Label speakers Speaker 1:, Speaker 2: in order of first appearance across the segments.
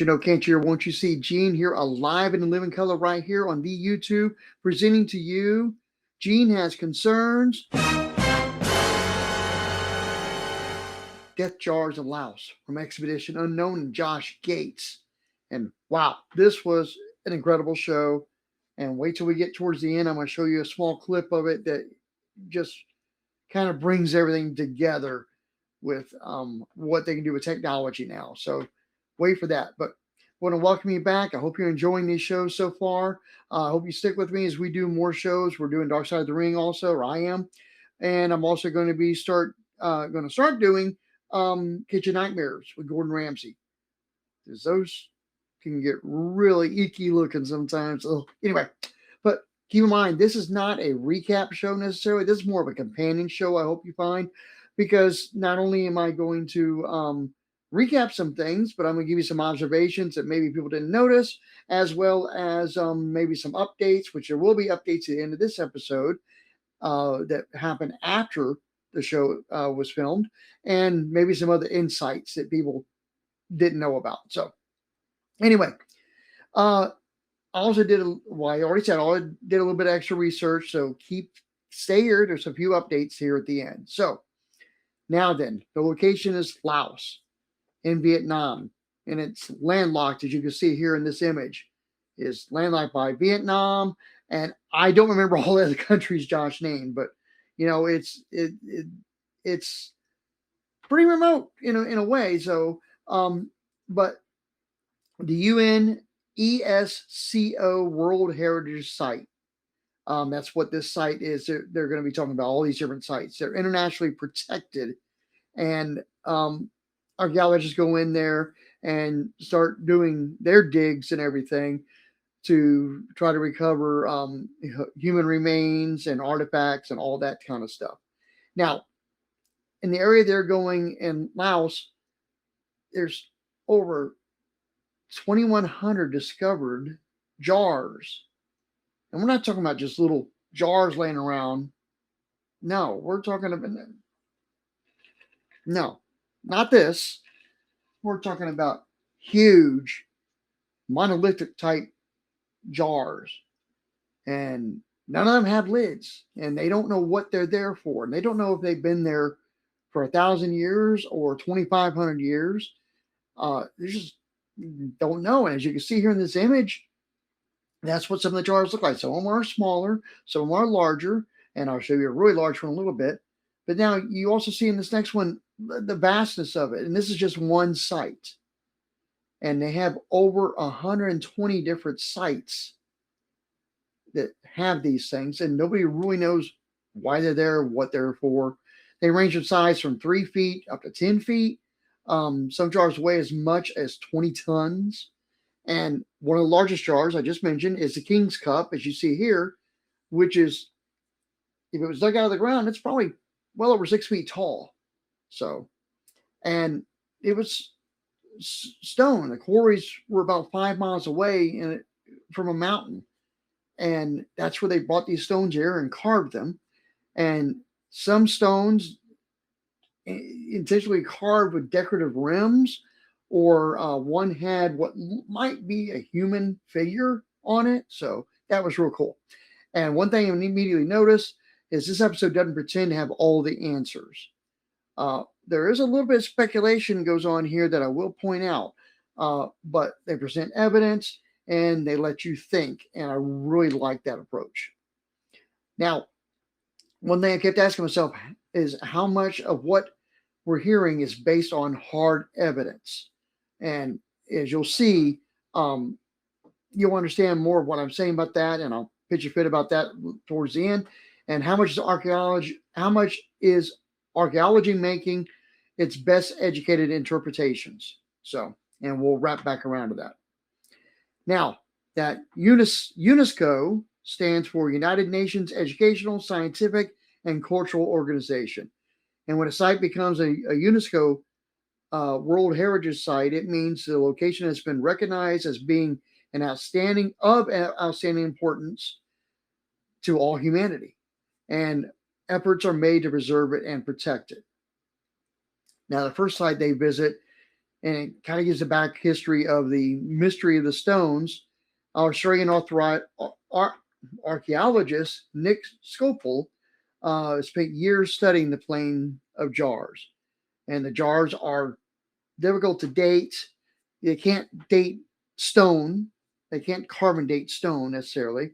Speaker 1: you know, can't you or won't you see Gene here alive and in living color right here on the YouTube, presenting to you. Gene has concerns. Death Jars of Laos from Expedition Unknown and Josh Gates. And wow, this was an incredible show. And wait till we get towards the end. I'm going to show you a small clip of it that just kind of brings everything together with what they can do with technology now. So wait for that. But I want to welcome you back. I hope you're enjoying these shows so far. I hope you stick with me as we do more shows. We're doing Dark Side of the Ring also, or I am. And I'm also going to be start doing Kitchen Nightmares with Gordon Ramsay. Because those can get really icky looking sometimes. So anyway, but keep in mind, this is not a recap show necessarily. This is more of a companion show, I hope you find, because not only am I going to recap some things, but I'm going to give you some observations that maybe people didn't notice, as well as maybe some updates, which there will be updates at the end of this episode that happened after the show was filmed, and maybe some other insights that people didn't know about. So anyway, I also did, I already said, I did a little bit of extra research, so stay here. There's a few updates here at the end. So now then, the location is Laos in Vietnam, and it's landlocked, as you can see here in this image, is landlocked by Vietnam, and I don't remember all the other countries Josh named, but you know, it's pretty remote in a way. So, but the UNESCO World Heritage Site. That's what this site is. They're going to be talking about all these different sites. They're internationally protected, and archaeologists go in there and start doing their digs and everything to try to recover human remains and artifacts and all that kind of stuff. Now, in the area they're going in Laos, there's over 2,100 discovered jars. And we're not talking about just little jars laying around. No, we're talking about, no, not this. We're talking about huge monolithic type jars. And none of them have lids. And they don't know what they're there for. And they don't know if they've been there for 1,000 years or 2,500 years. They just don't know. And as you can see here in this image, that's what some of the jars look like. Some of them are smaller, some of them are larger, and I'll show you a really large one in a little bit. But now you also see in this next one the vastness of it. And this is just one site. And they have over 120 different sites that have these things, and nobody really knows why they're there, what they're for. They range in size from 3 feet up to 10 feet. Some jars weigh as much as 20 tons. And one of the largest jars I just mentioned is the King's Cup, as you see here, which is, if it was dug out of the ground, it's probably well over 6 feet tall. So, and it was stone. The quarries were about 5 miles away from a mountain. And that's where they brought these stones here and carved them. And some stones intentionally carved with decorative rims, or one had what might be a human figure on it. So that was real cool. And one thing I immediately noticed is this episode doesn't pretend to have all the answers. There is a little bit of speculation goes on here that I will point out, but they present evidence and they let you think. And I really like that approach. Now, one thing I kept asking myself is how much of what we're hearing is based on hard evidence. And as you'll see, you'll understand more of what I'm saying about that. And I'll pitch a fit about that towards the end. And how much is archaeology making its best educated interpretations? So, and we'll wrap back around to that. Now, that UNESCO stands for United Nations Educational, Scientific, and Cultural Organization. And when a site becomes a UNESCO World Heritage Site, it means the location has been recognized as being of outstanding importance to all humanity. And efforts are made to preserve it and protect it. Now, the first site they visit and it kind of gives a back history of the mystery of the stones. Australian archaeologist Nick Scopel spent years studying the plane of jars, and the jars are difficult to date. They can't date stone. They can't carbon date stone necessarily,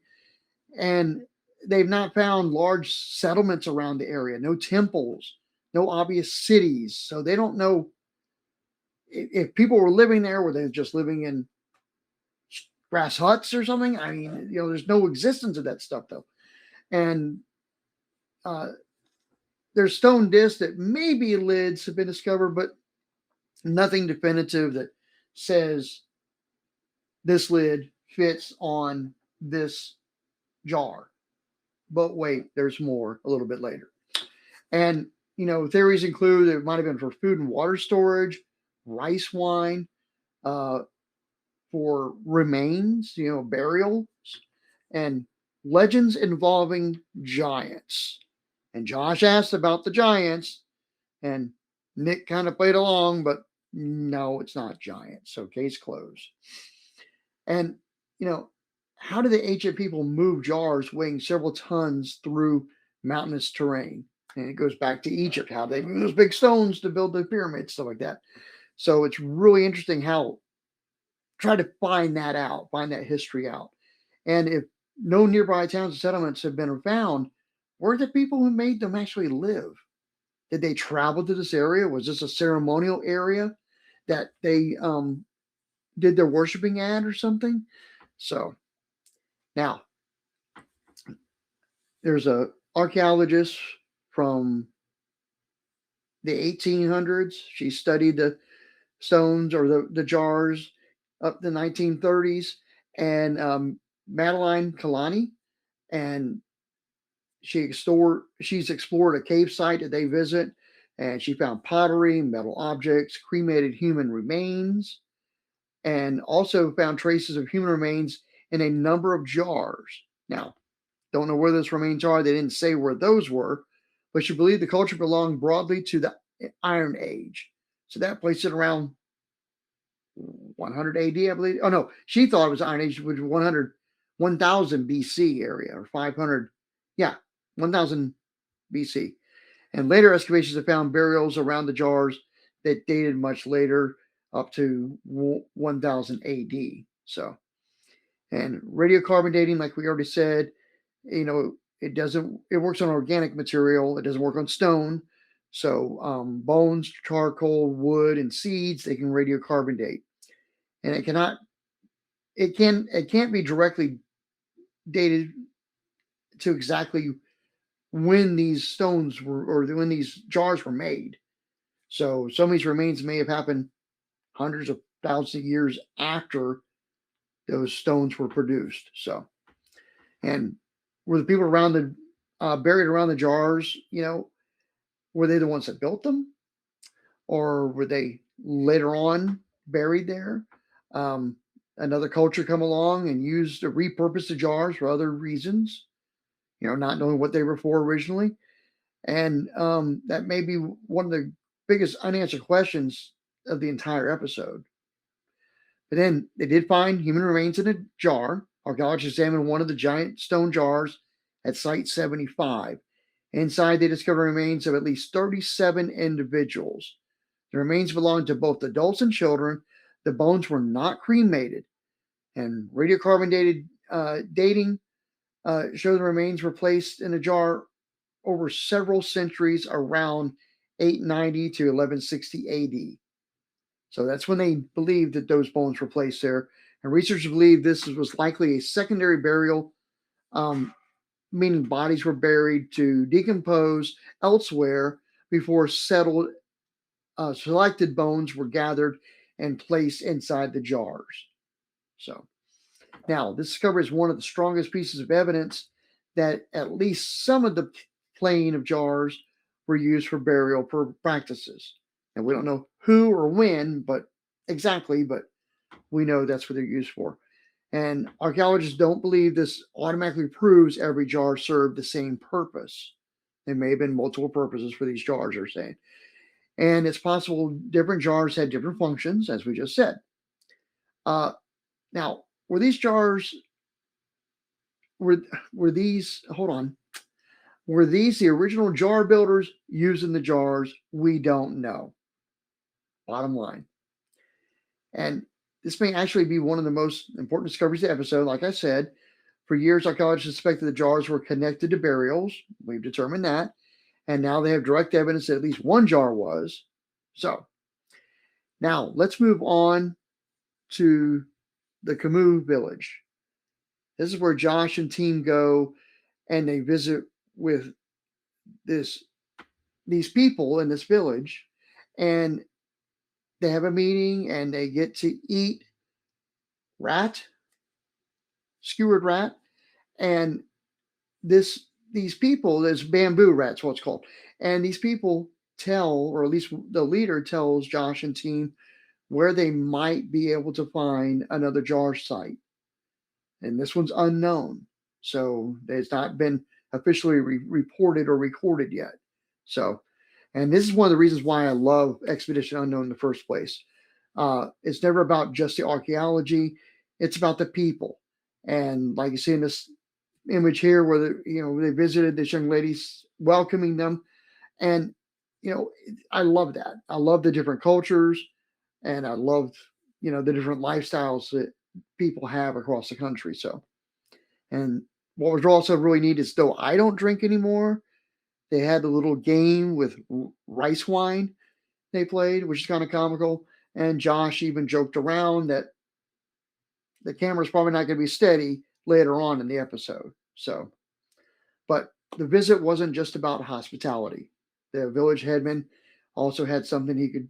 Speaker 1: and they've not found large settlements around the area. No temples, no obvious cities. So they don't know if people were living there. Were they just living in grass huts or something? I mean, there's no existence of that stuff though. And uh, there's stone discs that maybe lids have been discovered, but nothing definitive that says this lid fits on this jar. But wait, there's more a little bit later. And, theories include that it might have been for food and water storage, rice wine, for remains, burials, and legends involving giants. And Josh asked about the giants, and Nick kind of played along, but no, it's not giants. So case closed. And, how do the ancient people move jars weighing several tons through mountainous terrain? And it goes back to Egypt, how they move those big stones to build the pyramids, stuff like that. So it's really interesting how try to find that out, find that history out. And if no nearby towns and settlements have been found, where did the people who made them actually live? Did they travel to this area? Was this a ceremonial area that they did their worshiping at or something? So now there's a archaeologist from the 1800s. She studied the stones or the jars up the 1930s, and Madeline Kalani, and she's explored a cave site that they visit, and she found pottery, metal objects, cremated human remains, and also found traces of human remains in a number of jars. Now, don't know where those remains are. They didn't say where those were, but she believed the culture belonged broadly to the Iron Age. So that placed it around 100 AD, I believe. Oh no, she thought it was Iron Age, which was 1000 BC area, or 500. Yeah, 1000 BC. And later excavations have found burials around the jars that dated much later, up to 1000 AD. So, and radiocarbon dating, like we already said, it works on organic material. It doesn't work on stone. So bones, charcoal, wood, and seeds, they can radiocarbon date. And it can't be directly dated to exactly when these stones were, or when these jars were made. So some of these remains may have happened hundreds of thousands of years after those stones were produced. So, and were the people around buried around the jars, were they the ones that built them, or were they later on buried there? Another culture come along and used to repurpose the jars for other reasons, not knowing what they were for originally. And that may be one of the biggest unanswered questions of the entire episode. But then they did find human remains in a jar. Archaeologists examined one of the giant stone jars at Site 75. Inside, they discovered remains of at least 37 individuals. The remains belonged to both adults and children. The bones were not cremated. And radiocarbon dating showed the remains were placed in a jar over several centuries around 890 to 1160 AD. So that's when they believed that those bones were placed there. And researchers believe this was likely a secondary burial, meaning bodies were buried to decompose elsewhere before selected bones were gathered and placed inside the jars. So now this discovery is one of the strongest pieces of evidence that at least some of the plane of jars were used for burial practices. And we don't know who or when, but exactly, but we know that's what they're used for. And archaeologists don't believe this automatically proves every jar served the same purpose. There may have been multiple purposes for these jars, they're saying. And it's possible different jars had different functions, as we just said. Now, were these jars, were these, hold on, were these the original jar builders using the jars? We don't know. Bottom line. And this may actually be one of the most important discoveries of the episode. Like I said, for years, archaeologists suspected the jars were connected to burials. We've determined that. And now they have direct evidence that at least one jar was. So now let's move on to the Kimu village. This is where Josh and team go, and they visit with these people in this village, and they have a meeting, and they get to eat skewered rat, and these people, this bamboo rat's what it's called, and these people tell, or at least the leader tells Josh and team where they might be able to find another jar site. And this one's unknown. So it's not been officially reported or recorded yet. So, and this is one of the reasons why I love Expedition Unknown in the first place. It's never about just the archaeology, it's about the people. And like you see in this image here where they visited this young lady, welcoming them. And I love that. I love the different cultures, and I love the different lifestyles that people have across the country. So, and what was also really neat is, though I don't drink anymore, they had a little game with rice wine they played, which is kind of comical. And Josh even joked around that the camera's probably not going to be steady later on in the episode. So, but the visit wasn't just about hospitality. The village headman also had something he could,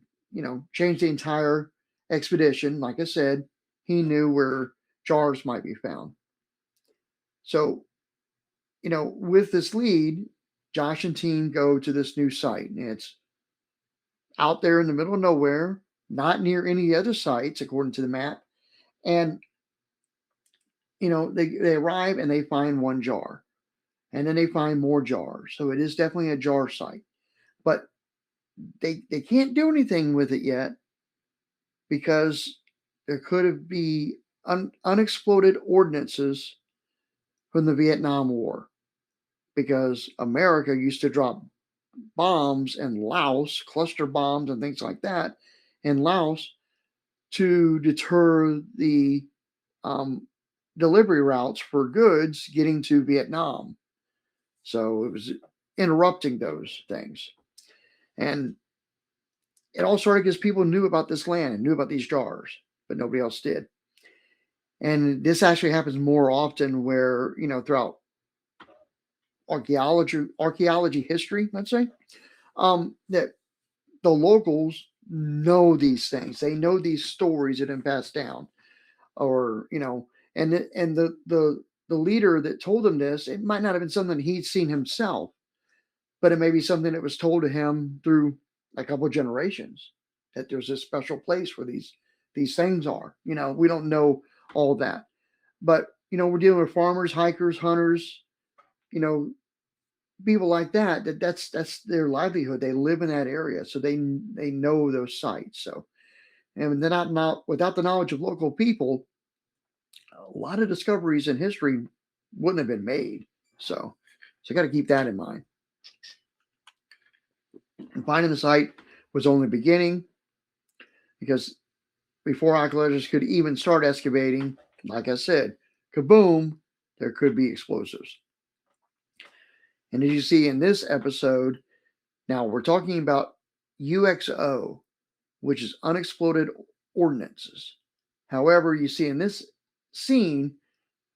Speaker 1: change the entire expedition. Like I said, he knew where jars might be found. So, with this lead, Josh and team go to this new site. And it's out there in the middle of nowhere, not near any other sites, according to the map. And, they arrive and they find one jar. And then they find more jars. So it is definitely a jar site. But they can't do anything with it yet, because there could be unexploded ordnances from the Vietnam War, because America used to drop bombs in Laos, cluster bombs and things like that in Laos, to deter the delivery routes for goods getting to Vietnam. So it was interrupting those things. And it all started because people knew about this land and knew about these jars, but nobody else did. And this actually happens more often where, throughout archaeology history, let's say, that the locals know these things. They know these stories that have been passed down, or and the leader that told them this, it might not have been something he'd seen himself, but it may be something that was told to him through a couple of generations, that there's a special place where these things are. We don't know all that, but we're dealing with farmers, hikers, hunters, people like that's their livelihood. They live in that area, so they know those sites. So, and they're not without the knowledge of local people, a lot of discoveries in history wouldn't have been made. So got to keep that in mind. And finding the site was only beginning, because before archaeologists could even start excavating, like I said, kaboom, there could be explosives. And as you see in this episode, now we're talking about UXO, which is unexploded ordnances. However, you see in this scene,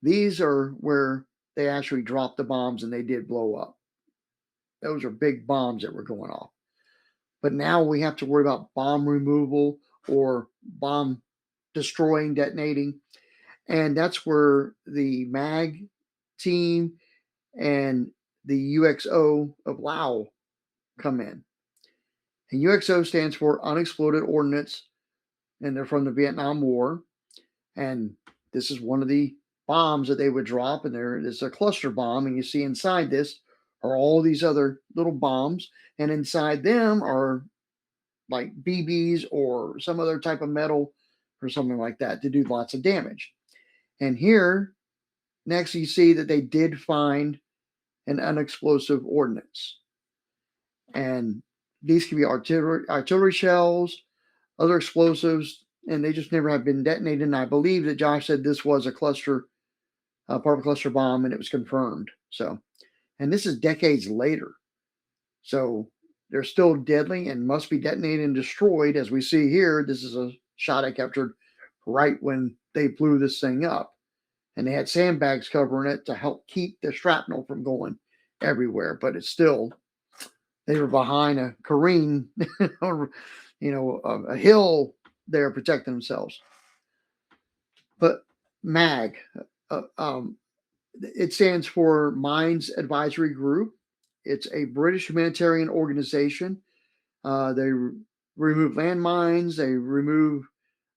Speaker 1: these are where they actually dropped the bombs and they did blow up. Those are big bombs that were going off. But now we have to worry about bomb removal or bomb destroying, detonating. And that's where the MAG team and the UXO of Laos come in. And UXO stands for Unexploded Ordnance, and they're from the Vietnam War. And this is one of the bombs that they would drop, and there's a cluster bomb, and you see inside this are all these other little bombs, and inside them are like BBs or some other type of metal or something like that to do lots of damage. And here, next, you see that they did find an unexplosive ordnance. And these can be artillery shells, other explosives, and they just never have been detonated. And I believe that Josh said this was a cluster, part of a cluster bomb, and it was confirmed. So, and this is decades later. So they're still deadly and must be detonated and destroyed. As we see here, this is a shot I captured right when they blew this thing up. And they had sandbags covering it to help keep the shrapnel from going everywhere. But it's still, they were behind a careen, or, a hill there protecting themselves. But MAG, it stands for Mines Advisory Group. It's a British humanitarian organization. They remove landmines, they remove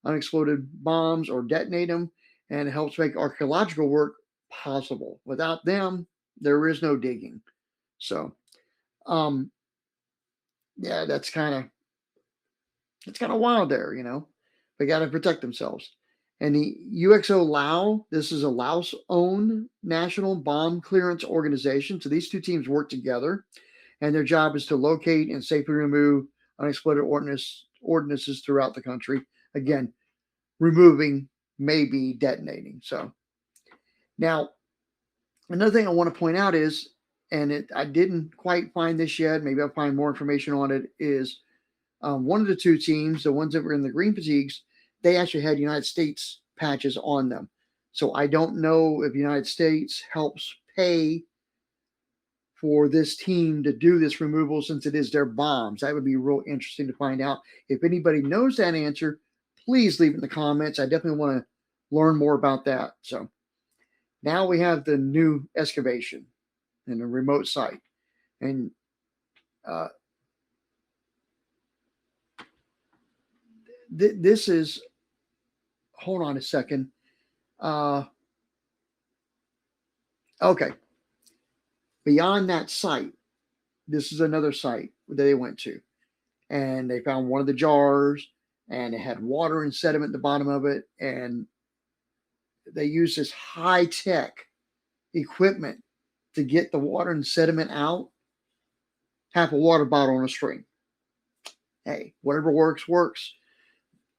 Speaker 1: unexploded bombs or detonate them, and it helps make archaeological work possible. Without them, there is no digging. So, yeah, that's kind of wild there, They got to protect themselves. And the UXO Lao, this is a Laos-owned national bomb clearance organization. So these two teams work together, and their job is to locate and safely remove unexploded ordinances throughout the country. Again, removing, maybe detonating. So now, another thing I want to point out is, and I didn't quite find this yet, maybe I'll find more information on it, is one of the two teams, the ones that were in the green fatigues, they actually had United States patches on them. So I don't know if the United States helps pay for this team to do this removal since it is their bombs. That would be real interesting to find out. If anybody knows that answer, please leave it in the comments. I definitely want to learn more about that. So now we have the new excavation in a remote site. And this is, hold on a second. Okay. Beyond that site, this is another site that they went to. And they found one of the jars, and it had water and sediment at the bottom of it. And they used this high-tech equipment to get the water and sediment out. Half a water bottle on a string. Hey, whatever works, works.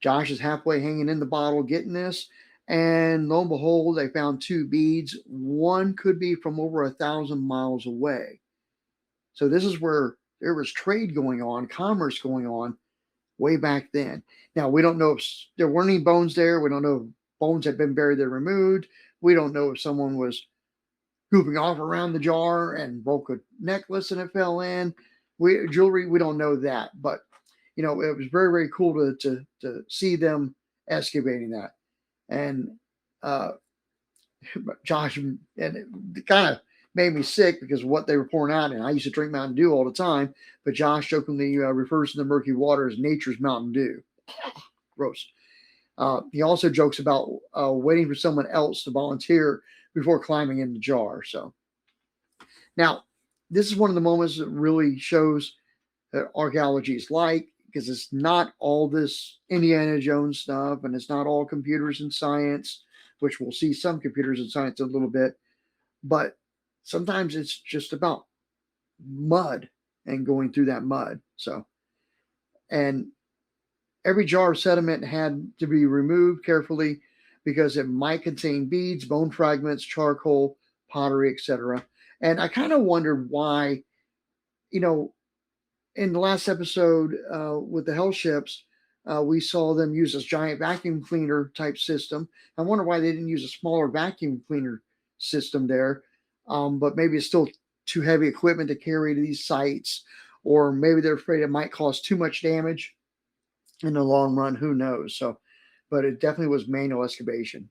Speaker 1: Josh is halfway hanging in the bottle getting this. And lo and behold, they found two beads. One could be from over 1,000 miles away. So this is where there was trade going on, commerce going on way back then. Now, we don't know if there weren't any bones there. We don't know if bones had been buried there, removed. We don't know if someone was goofing off around the jar and broke a necklace and it fell in. Jewelry, we don't know that. But, it was very, very cool to see them excavating that. And Josh, and it kind of made me sick because of what they were pouring out. And I used to drink Mountain Dew all the time. But Josh jokingly refers to the murky water as nature's Mountain Dew. Gross. He also jokes about waiting for someone else to volunteer before climbing in the jar. So now, this is one of the moments that really shows that archaeology is like, because it's not all this Indiana Jones stuff, and it's not all computers and science, which we'll see some computers and science a little bit, but sometimes it's just about mud and going through that mud. So, and every jar of sediment had to be removed carefully because it might contain beads, bone fragments, charcoal, pottery, etc. And I kind of wondered why, in the last episode with the hell ships, we saw them use this giant vacuum cleaner type system. I wonder why they didn't use a smaller vacuum cleaner system there. But maybe it's still too heavy equipment to carry to these sites, or maybe they're afraid it might cause too much damage in the long run. Who knows? So, but it definitely was manual excavation.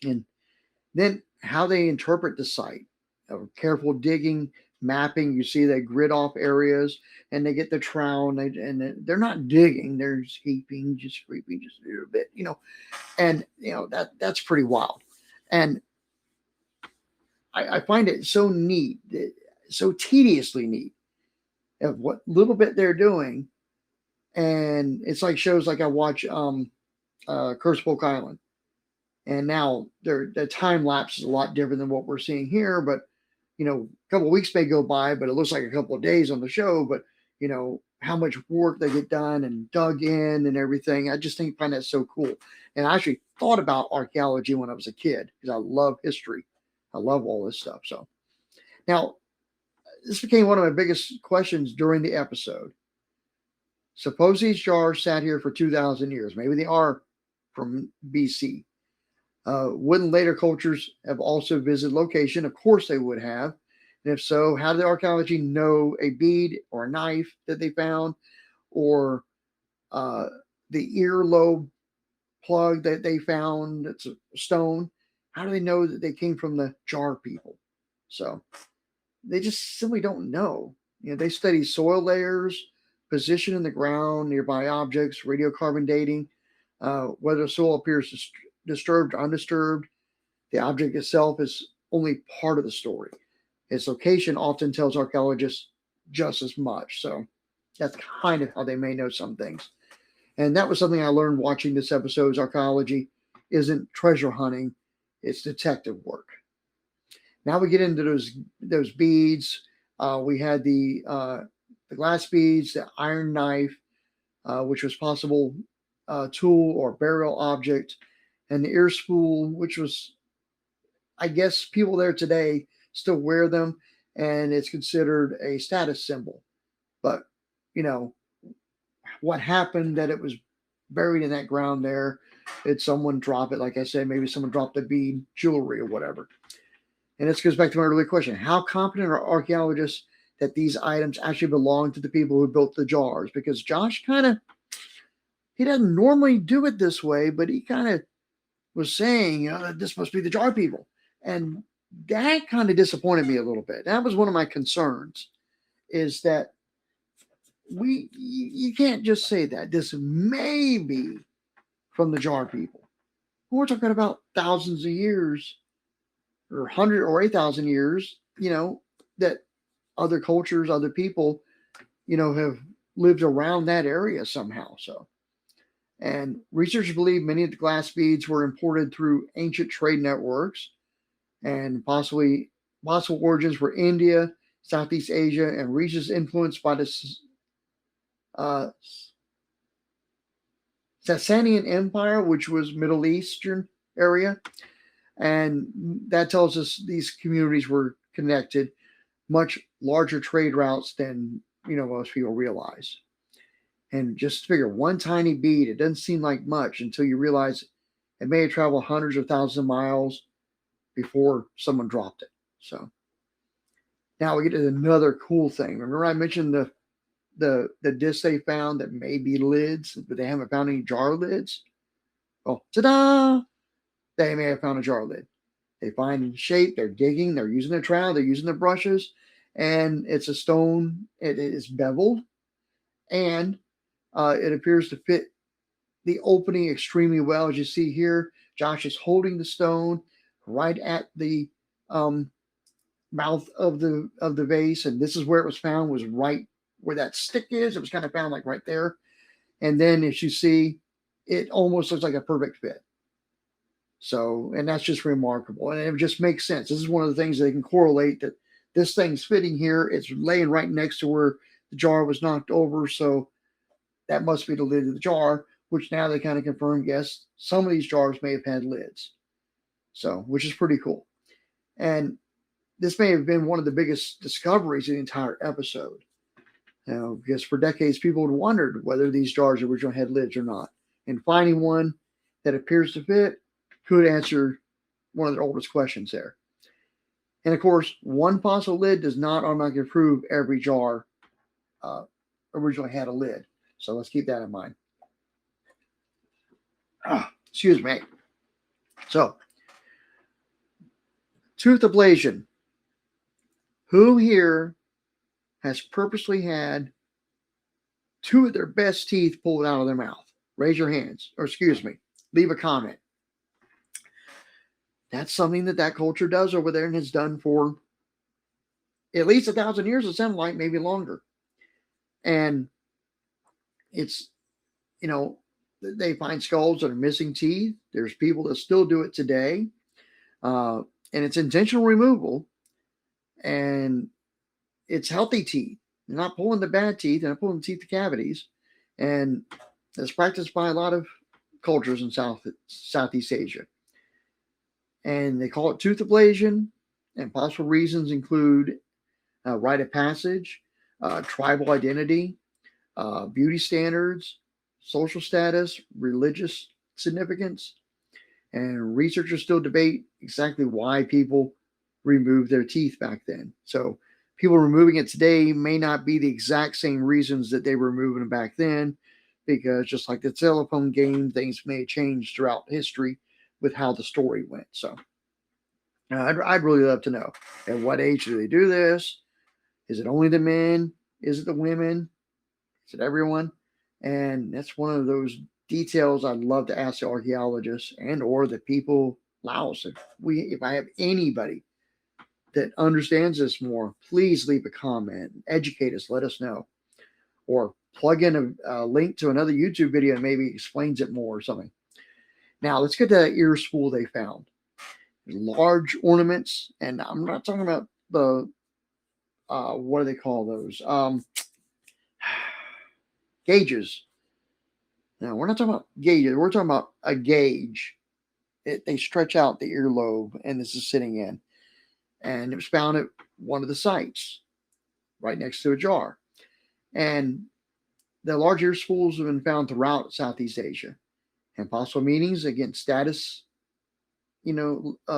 Speaker 1: And then how they interpret the site, careful digging, mapping. You see they grid off areas, and they get the trowel, and they're not digging, they're just heaping, just scraping just a little bit, and that's pretty wild. And I find it so neat, so tediously neat, of what little bit they're doing, And it's like shows like I watch Curse Oak Island. And now the time lapse is a lot different than what we're seeing here. But, a couple of weeks may go by, but it looks like a couple of days on the show. But, how much work they get done and dug in and everything. I just find that so cool. And I actually thought about archaeology when I was a kid because I love history. I love all this stuff. So now this became one of my biggest questions during the episode. Suppose these jars sat here for 2,000 years. Maybe they are from BC. Wouldn't later cultures have also visited location? Of course they would have. And if so, how did the archaeology know a bead or a knife that they found, or the earlobe plug that they found that's a stone? How do they know that they came from the jar people? So they just simply don't know. They study soil layers, position in the ground, nearby objects, radiocarbon dating, whether the soil appears disturbed or undisturbed. The object itself is only part of the story. Its location often tells archaeologists just as much. So that's kind of how they may know some things. And that was something I learned watching this episode's archaeology isn't treasure hunting, it's detective work. Now we get into those beads. We had the glass beads, the iron knife, which was possible tool or burial object, and the ear spool, which was, I guess, people there today still wear them, and it's considered a status symbol. But, what happened that it was buried in that ground there? Did someone drop it? Like I said, maybe someone dropped the bead, jewelry, or whatever. And this goes back to my earlier question. How confident are archaeologists that these items actually belong to the people who built the jars? Because Josh he doesn't normally do it this way, but he kind of was saying, that this must be the jar people. And that kind of disappointed me a little bit. That was one of my concerns, is that you can't just say that this may be from the jar people. We're talking about thousands of years, or 100 or 8,000 years, that other cultures, other people, have lived around that area somehow. So, and researchers believe many of the glass beads were imported through ancient trade networks, and possibly possible origins were India, Southeast Asia, and regions influenced by the Sasanian Empire, which was Middle Eastern area. And that tells us these communities were connected, much larger trade routes than most people realize. And just figure, one tiny bead, it doesn't seem like much until you realize it may have traveled hundreds of thousands of miles before someone dropped it. So now we get to another cool thing. Remember I mentioned the discs they found that may be lids, but they haven't found any jar lids? Well, ta-da! They may have found a jar lid. They find shape, they're digging, they're using their trowel, they're using their brushes, and it's a stone. It is beveled, and it appears to fit the opening extremely well. As you see here, Josh is holding the stone right at the mouth of the vase, and this is where it was found, was right where that stick is. It was kind of found like right there. And then as you see, it almost looks like a perfect fit. So, and that's just remarkable. And it just makes sense. This is one of the things they can correlate, that this thing's fitting here. It's laying right next to where the jar was knocked over. So that must be the lid of the jar, which now they kind of confirm, yes, some of these jars may have had lids. So, which is pretty cool. And this may have been one of the biggest discoveries of the entire episode. Because for decades, people had wondered whether these jars originally had lids or not. And finding one that appears to fit could answer one of the oldest questions there. And of course, one possible lid does not automatically prove every jar originally had a lid. So let's keep that in mind. Excuse me. So, tooth ablation. Who here has purposely had two of their best teeth pulled out of their mouth? Raise your hands, or excuse me, leave a comment. That's something that culture does over there and has done for at least 1,000 years, it sounds like, maybe longer. And it's, you know, they find skulls that are missing teeth. There's people that still do it today. Uh, and it's intentional removal, and it's healthy teeth. They're not pulling the bad teeth, they're not pulling the teeth cavities. And it's practiced by a lot of cultures in Southeast Asia. And they call it tooth ablation. And possible reasons include rite of passage, tribal identity, beauty standards, social status, religious significance. And researchers still debate exactly why people removed their teeth back then. So people removing it today may not be the exact same reasons that they were removing it back then, because just like the telephone game, things may change throughout history with how the story went. So I'd really love to know, at what age do they do this? Is it only the men? Is it the women? Is it everyone? And that's one of those details I'd love to ask the archaeologists and or the people Laos. If I have anybody that understands this more, please leave a comment, educate us, let us know, or plug in a link to another YouTube video and maybe explains it more or something. Now let's get to that ear spool they found. Large ornaments, and I'm not talking about the what do they call those? Gauges. Now we're not talking about gauges. We're talking about a gauge. They stretch out the earlobe, and this is sitting in. And it was found at one of the sites, right next to a jar. And the large ear spools have been found throughout Southeast Asia, and possible meanings against status,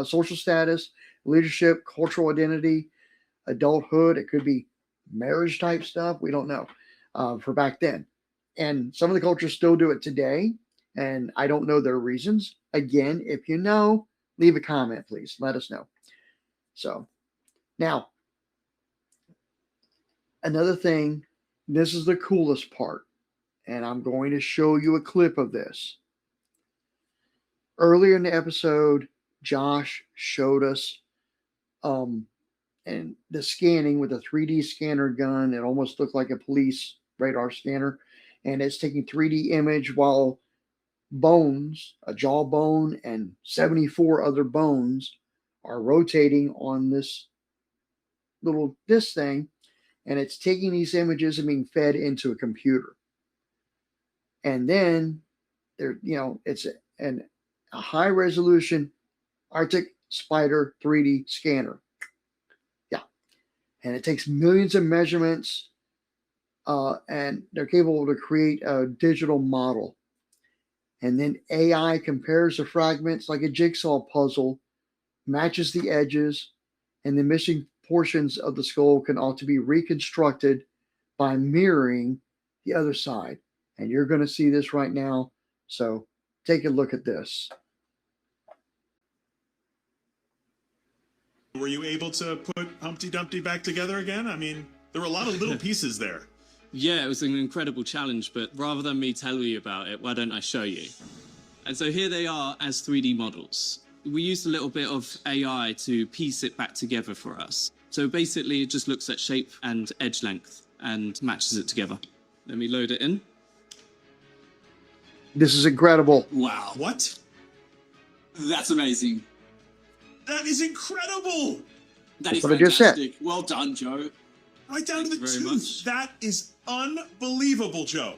Speaker 1: social status, leadership, cultural identity, adulthood. It could be marriage type stuff. We don't know for back then. And some of the cultures still do it today, and I don't know their reasons. Again, if you know, leave a comment, please. Let us know. So now, another thing, this is the coolest part, and I'm going to show you a clip of this. Earlier in the episode, Josh showed us and the scanning with a 3D scanner gun. It almost looked like a police radar scanner, and it's taking 3D image while bones, a jawbone and 74 other bones, are rotating on this thing, and it's taking these images and being fed into a computer. And then it's a high resolution Arctic Spider 3D scanner. Yeah. And it takes millions of measurements, and they're capable to create a digital model. And then AI compares the fragments like a jigsaw puzzle, matches the edges, and the missing portions of the skull can also be reconstructed by mirroring the other side. And you're going to see this right now. So take a look at this.
Speaker 2: Were you able to put Humpty Dumpty back together again? I mean, there were a lot of little pieces there.
Speaker 3: Yeah, it was an incredible challenge, but rather than me tell you about it, why don't I show you? And so here they are as 3D models. We used a little bit of AI to piece it back together for us. So basically, it just looks at shape and edge length and matches it together. Let me load it in.
Speaker 1: This is incredible.
Speaker 4: Wow.
Speaker 2: What?
Speaker 4: That's amazing.
Speaker 2: That is incredible!
Speaker 4: That is
Speaker 1: what I just said.
Speaker 4: fantastic. Well done, Joe.
Speaker 2: Right down to the
Speaker 3: very
Speaker 2: tooth.
Speaker 3: much.
Speaker 2: That is unbelievable, Joe.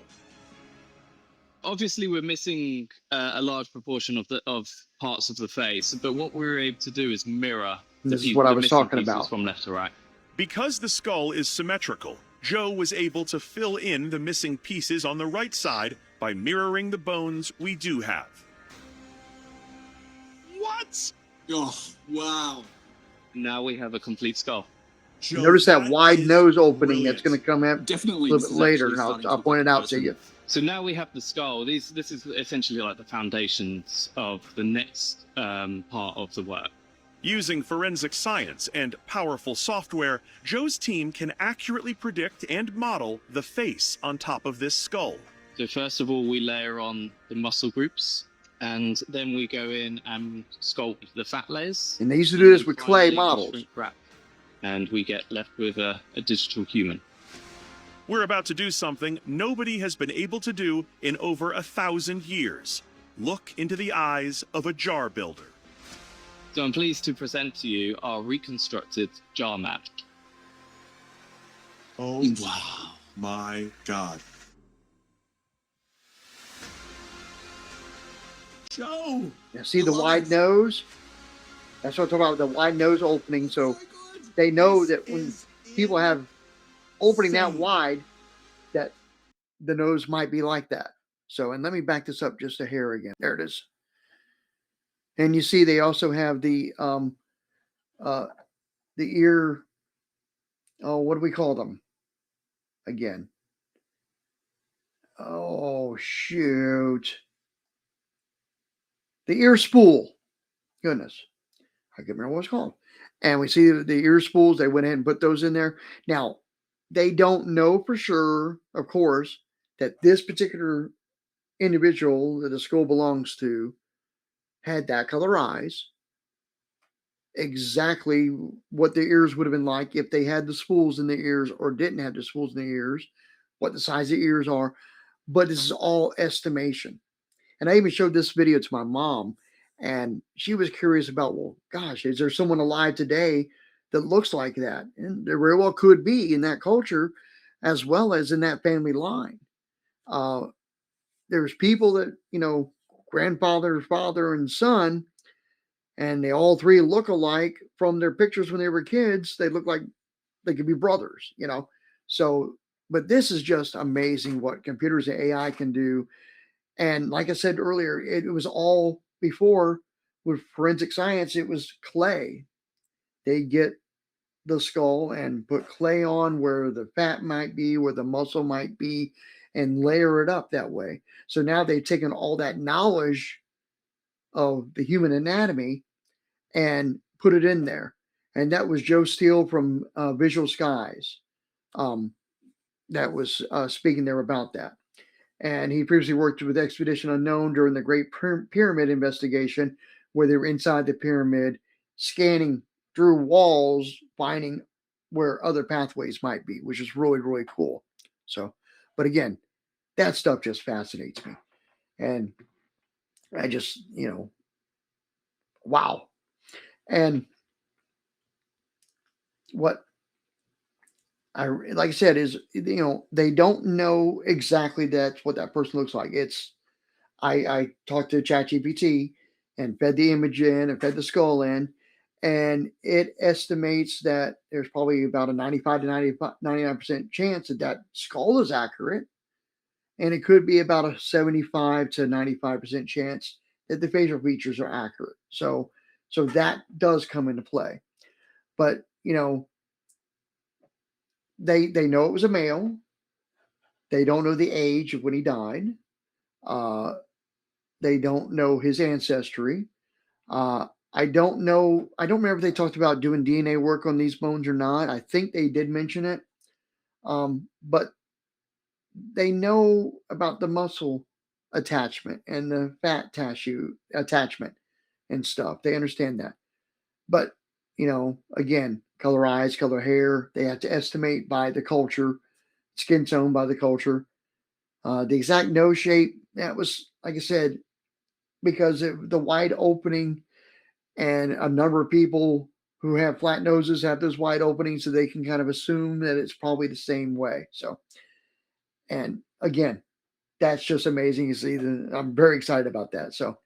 Speaker 3: Obviously, we're missing a large proportion of parts of the face, but what we were able to do is mirror
Speaker 1: This is what I was talking about.
Speaker 3: From left to right.
Speaker 2: Because the skull is symmetrical, Joe was able to fill in the missing pieces on the right side by mirroring the bones we do have. What?
Speaker 4: Oh, wow.
Speaker 3: Now we have a complete skull.
Speaker 2: Joe,
Speaker 1: Notice that wide
Speaker 2: is
Speaker 1: nose opening
Speaker 2: brilliant.
Speaker 1: that's going to come up
Speaker 4: Definitely.
Speaker 1: a little bit later, and I'll point it out to you.
Speaker 3: So now we have the skull. This is essentially like the foundations of the next part of the work.
Speaker 2: Using forensic science and powerful software, Joe's team can accurately predict and model the face on top of this skull.
Speaker 3: So first of all, we layer on the muscle groups, and then we go in and sculpt the fat layers.
Speaker 1: And they used to do this with clay
Speaker 3: Finally, we
Speaker 1: models.
Speaker 3: shrink wrap, and we get left with a digital human.
Speaker 2: We're about to do something nobody has been able to do in over 1,000 years. Look into the eyes of a jar builder.
Speaker 3: So I'm pleased to present to you our reconstructed jar map.
Speaker 2: Oh,
Speaker 4: Wow.
Speaker 2: my God.
Speaker 4: Joe!
Speaker 1: Now, see
Speaker 4: I
Speaker 1: the
Speaker 4: love
Speaker 1: wide
Speaker 4: it.
Speaker 1: nose? That's what I'm talking about, the wide nose opening. So
Speaker 4: Oh my God.
Speaker 1: they know
Speaker 4: This
Speaker 1: that when
Speaker 4: is
Speaker 1: people have opening that
Speaker 4: insane.
Speaker 1: wide, that the nose might be like that. So, and let me back this up just a hair again. There it is. And you see, they also have the ear. Oh, what do we call them? Again. Oh shoot. The ear spool. Goodness, I can't remember what it's called. And we see the ear spools. They went ahead and put those in there. Now, they don't know for sure, of course, that this particular individual that the skull belongs to had that color eyes. Exactly what the ears would have been like if they had the spools in the ears or didn't have the spools in the ears, what the size of the ears are. But this is all estimation. And I even showed this video to my mom, and she was curious about, well, gosh, is there someone alive today that looks like that? And there very well could be in that culture as well as in that family line. Uh, there's people that, grandfather, father, and son, and they all three look alike from their pictures when they were kids. They look like they could be brothers. So, but this is just amazing what computers and AI can do. And like I said earlier, it was all before with forensic science, it was clay. They get the skull and put clay on where the fat might be, where the muscle might be, and layer it up that way. So now they've taken all that knowledge of the human anatomy and put it in there. And that was Joe Steele from Visual Skies um, that was speaking there about that. And he previously worked with Expedition Unknown during the Great Pyramid investigation, where they were inside the pyramid, scanning through walls, finding where other pathways might be, which is really, really cool. So, but again, that stuff just fascinates me. And I just, wow. And what like I said, is, they don't know exactly that's what that person looks like. I talked to ChatGPT and fed the image in and fed the skull in, and it estimates that there's probably about a 95 to 99% chance that that skull is accurate, and it could be about a 75 to 95% chance that the facial features are accurate. So that does come into play. But they know it was a male. They don't know the age of when he died. Uh, they don't know his ancestry. I don't know. I don't remember if they talked about doing DNA work on these bones or not. I think they did mention it. But they know about the muscle attachment and the fat tissue attachment and stuff. They understand that. But, again, color eyes, color hair, they have to estimate by the culture, skin tone by the culture. The exact nose shape, that was, like I said, because of the wide opening, and a number of people who have flat noses have those wide openings, so they can kind of assume that it's probably the same way. So, and again, that's just amazing to see. I'm very excited about that. So,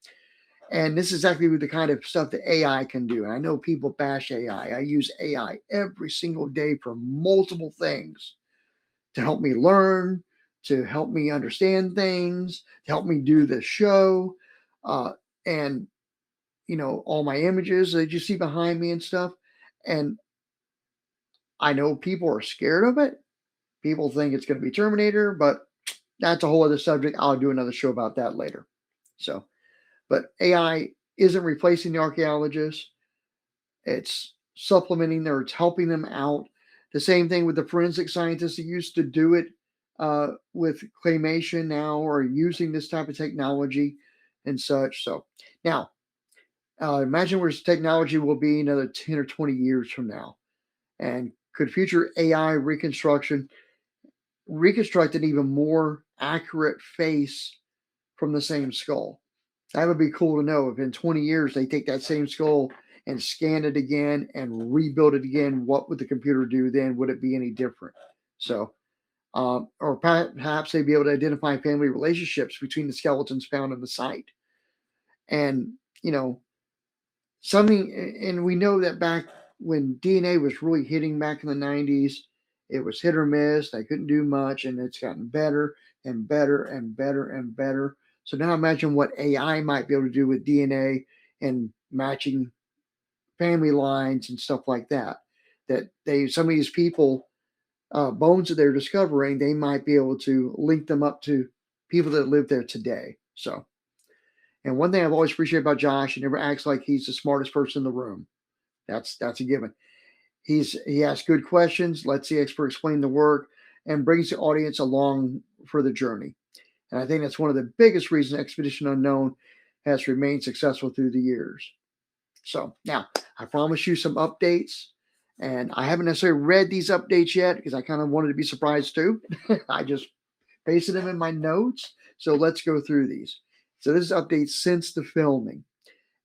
Speaker 1: and this is exactly the kind of stuff that AI can do. And I know people bash AI. I use AI every single day for multiple things to help me learn, to help me understand things, to help me do the show. And all my images that you see behind me and stuff. And I know people are scared of it. People think it's going to be Terminator, but that's a whole other subject. I'll do another show about that later. So, but AI isn't replacing the archaeologists. It's supplementing them, or it's helping them out. The same thing with the forensic scientists that used to do it with claymation now, or using this type of technology and such. So now, imagine where technology will be another 10 or 20 years from now. And could future AI reconstruction reconstruct an even more accurate face from the same skull. That would be cool to know if in 20 years they take that same skull and scan it again and rebuild it again. What would the computer do then? Would it be any different? So, or perhaps they'd be able to identify family relationships between the skeletons found in the site. And, you know, something, and we know that back when DNA was really hitting back in the 90s, it was hit or miss. They couldn't do much, and it's gotten better and better and better and better. So now imagine what AI might be able to do with DNA and matching family lines and stuff like that. That some of these people, bones that they're discovering, they might be able to link them up to people that live there today. So, and one thing I've always appreciated about Josh, he never acts like he's the smartest person in the room. That's a given. He asks good questions, lets the expert explain the work, and brings the audience along for the journey. And I think that's one of the biggest reasons Expedition Unknown has remained successful through the years. So now I promise you some updates, and I haven't necessarily read these updates yet because I kind of wanted to be surprised too. I just pasted them in my notes. So let's go through these. So this is updates since the filming.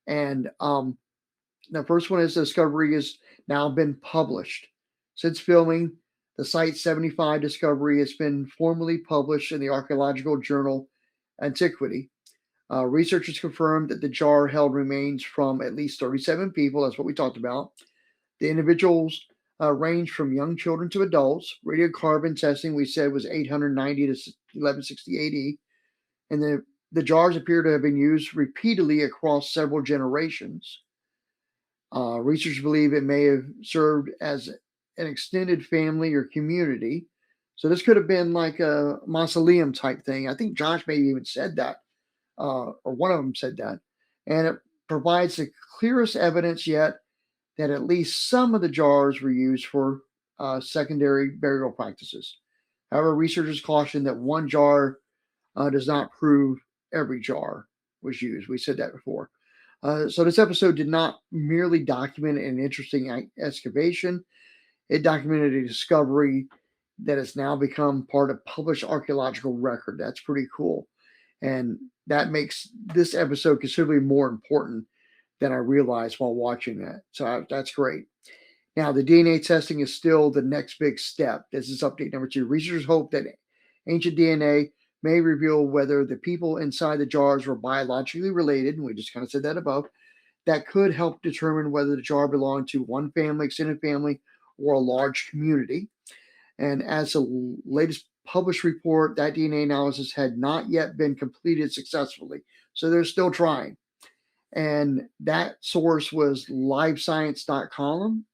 Speaker 1: And the first one is the discovery has now been published. Since filming, the Site 75 discovery has been formally published in the Archaeological journal Antiquity. Researchers confirmed that the jar held remains from at least 37 people. That's what we talked about. The individuals ranged from young children to adults. Radiocarbon testing, we said, was 890 to 1160 AD. And the jars appear to have been used repeatedly across several generations. Researchers believe it may have served as an extended family or community. So this could have been like a mausoleum type thing. I think Josh maybe even said that, or one of them said that. And it provides the clearest evidence yet that at least some of the jars were used for secondary burial practices. However, researchers caution that one jar does not prove every jar was used. We said that before. So this episode did not merely document an interesting excavation. It documented a discovery that has now become part of published archaeological record. That's pretty cool. And that makes this episode considerably more important than I realized while watching that. So that's great. Now, the DNA testing is still the next big step. This is update number 2. Researchers hope that ancient DNA may reveal whether the people inside the jars were biologically related, and we just kind of said that above. That could help determine whether the jar belonged to one family, extended family, or a large community. And as the latest published report, that DNA analysis had not yet been completed successfully. So they're still trying. And that source was livescience.com.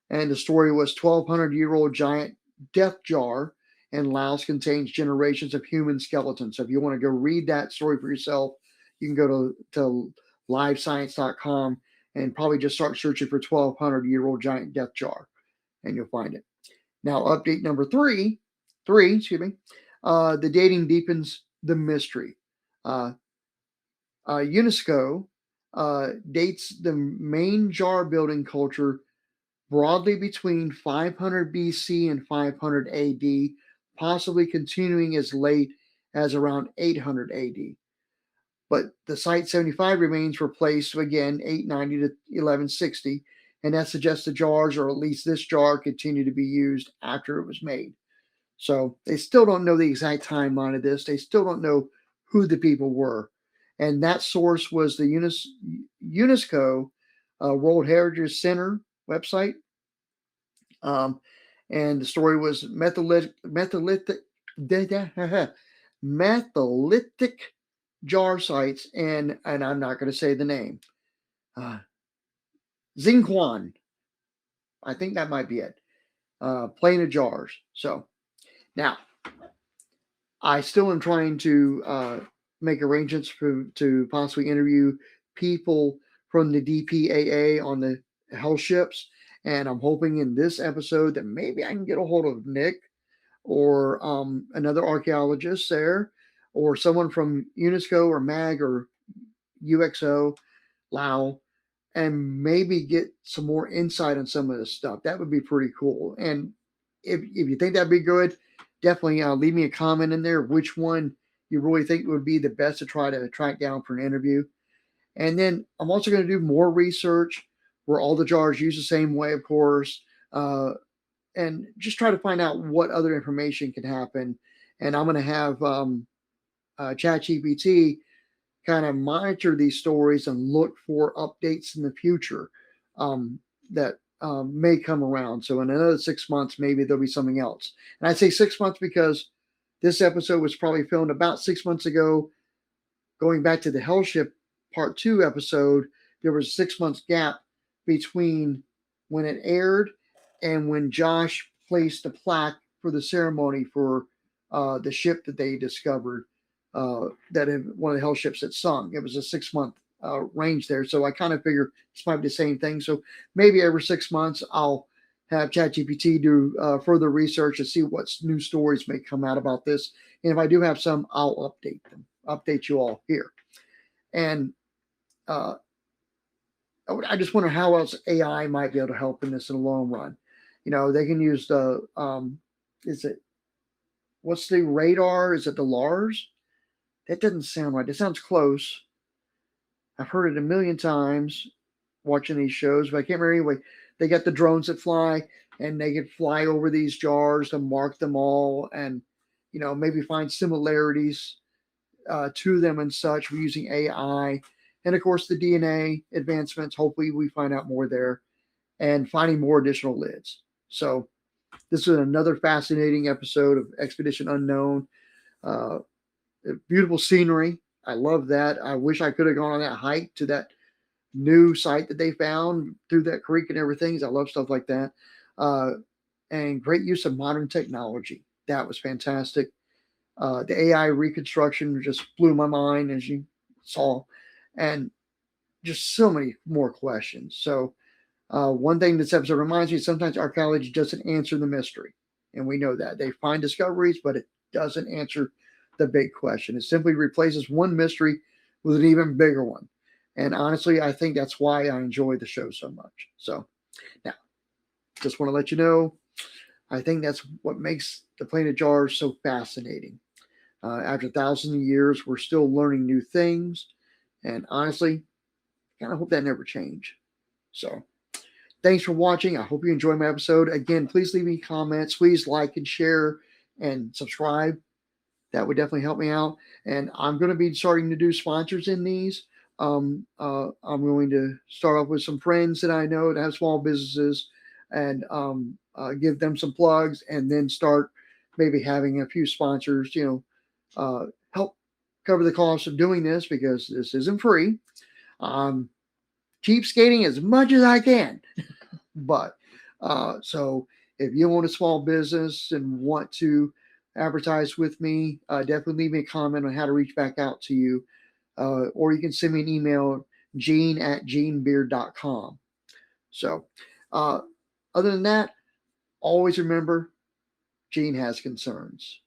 Speaker 1: And the story was 1,200-year-old giant death jar in Laos contains generations of human skeletons. So if you want to go read that story for yourself, you can go to livescience.com and probably just start searching for 1,200-year-old giant death jar, and you'll find it. Now, update number three, the dating deepens the mystery. UNESCO dates the main jar building culture broadly between 500 BC and 500 AD, possibly continuing as late as around 800 AD. But the Site 75 remains were placed again 890 to 1160, and that suggests the jars, or at least this jar, continue to be used after it was made. So they still don't know the exact timeline of this. They still don't know who the people were. And that source was the UNESCO World Heritage Center website. And the story was metholithic jar sites, and I'm not going to say the name. Xinquan. I think that might be it. Plain of jars. So now, I still am trying to make arrangements to possibly interview people from the DPAA on the hell ships. And I'm hoping in this episode that maybe I can get a hold of Nick or another archaeologist there, or someone from UNESCO or MAG or UXO, Lao, and maybe get some more insight on some of this stuff. That would be pretty cool. And if you think that'd be good, definitely leave me a comment in there which one you really think would be the best to try to track down for an interview. And then I'm also going to do more research where all the jars use the same way, of course, and just try to find out what other information can happen. And I'm going to have ChatGPT kind of monitor these stories and look for updates in the future that may come around. So in another 6 months, maybe there'll be something else. And I say 6 months because this episode was probably filmed about 6 months ago. Going back to the Hellship Part 2 episode, there was a 6 months gap between when it aired and when Josh placed the plaque for the ceremony for the ship that they discovered, that one of the hell ships that sunk. It was a 6 month range there. So I kind of figure this might be the same thing. So maybe every 6 months I'll have ChatGPT do further research to see what new stories may come out about this. And if I do have some, I'll update you all here. And I just wonder how else AI might be able to help in this in the long run. You know, they can use the what's the radar? Is it the LARS? That doesn't sound right. It sounds close. I've heard it a million times watching these shows, but I can't remember anyway. They got the drones that fly, and they can fly over these jars and mark them all, and maybe find similarities to them and such. We're using AI, and of course the DNA advancements. Hopefully, we find out more there, and finding more additional lids. So, this is another fascinating episode of Expedition Unknown. Beautiful scenery. I love that. I wish I could have gone on that hike to that new site that they found through that creek and everything. I love stuff like that. And great use of modern technology. That was fantastic. The AI reconstruction just blew my mind, as you saw, and just so many more questions. So one thing this episode reminds me, sometimes archaeology doesn't answer the mystery. And we know that. They find discoveries, but it doesn't answer the big question. It simply replaces one mystery with an even bigger one. And honestly, I think that's why I enjoy the show so much. So now, just want to let you know, I think that's what makes the Planet Jars so fascinating. After thousands of years, we're still learning new things. And honestly, I kind of hope that never change. So thanks for watching. I hope you enjoyed my episode. Again, please leave me comments. Please like and share and subscribe. That would definitely help me out. And I'm going to be starting to do sponsors in these. I'm going to start off with some friends that I know that have small businesses and give them some plugs, and then start maybe having a few sponsors, help cover the cost of doing this, because this isn't free. Cheapskating as much as I can. But so if you own a small business and want to advertise with me, definitely leave me a comment on how to reach back out to you. Or you can send me an email, gene@genebeard.com. So other than that, always remember, Gene has concerns.